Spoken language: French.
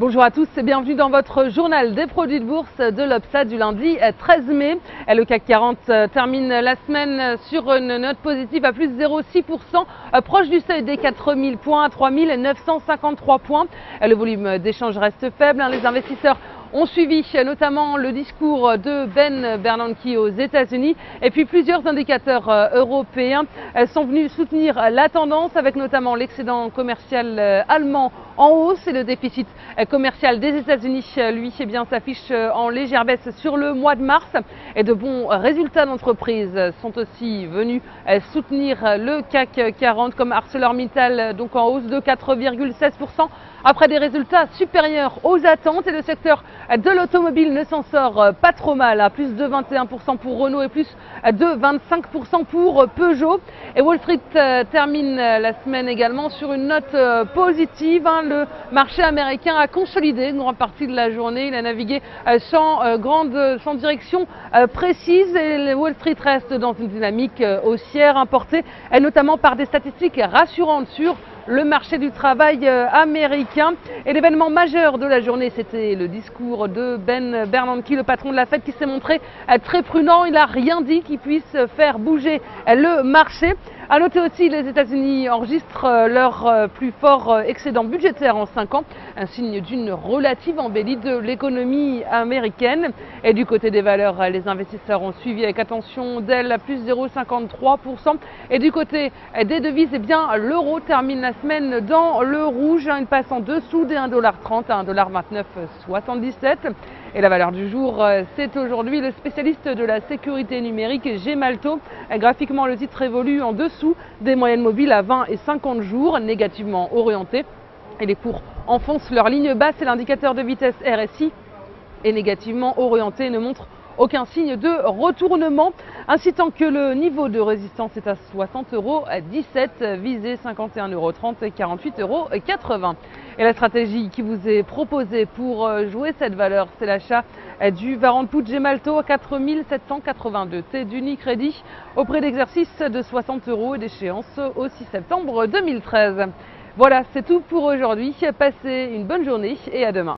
Bonjour à tous et bienvenue dans votre journal des produits de bourse de l'Obsa du lundi 13 mai. Le CAC 40 termine la semaine sur une note positive à plus 0,6%, proche du seuil des 4000 points à 3953 points. Le volume d'échange reste faible. Les investisseurs ont suivi notamment le discours de Ben Bernanke aux États-Unis et puis plusieurs indicateurs européens sont venus soutenir la tendance avec notamment l'excédent commercial allemand en hausse et le déficit commercial des États-Unis, lui, s'affiche en légère baisse sur le mois de mars et de bons résultats d'entreprise sont aussi venus soutenir le CAC 40 comme ArcelorMittal, donc en hausse de 4,16% après des résultats supérieurs aux attentes, et le secteur de l'automobile ne s'en sort pas trop mal, à plus de 21% pour Renault et plus de 25% pour Peugeot. Et Wall Street termine la semaine également sur une note positive. Le marché américain a consolidé une grande partie de la journée, il a navigué sans direction précise, et Wall Street reste dans une dynamique haussière importée notamment par des statistiques rassurantes sur le marché du travail américain. Et l'événement majeur de la journée, c'était le discours de Ben Bernanke, le patron de la Fed, qui s'est montré très prudent. Il n'a rien dit qui puisse faire bouger le marché. À noter aussi, les États-Unis enregistrent leur plus fort excédent budgétaire en 5 ans, un signe d'une relative embellie de l'économie américaine. Et du côté des valeurs, les investisseurs ont suivi avec attention Dell à plus 0,53%. Et du côté des devises, l'euro termine la semaine dans le rouge. Il passe en dessous des 1,30 $, à 1,2977 $. Et la valeur du jour, c'est aujourd'hui le spécialiste de la sécurité numérique Gemalto. Graphiquement, le titre évolue en dessous des moyennes mobiles à 20 et 50 jours, négativement orienté. Et les cours enfoncent leur ligne basse et l'indicateur de vitesse RSI est négativement orienté et ne montre aucun signe de retournement, incitant que le niveau de résistance est à 60,17 €, visé 51,30 € et 48,80 €. Et la stratégie qui vous est proposée pour jouer cette valeur, c'est l'achat du Varant Put Gemalto à 4782 T d'Unicredit au prix d'exercice de 60 € et d'échéance au 6 septembre 2013. Voilà, c'est tout pour aujourd'hui. Passez une bonne journée et à demain.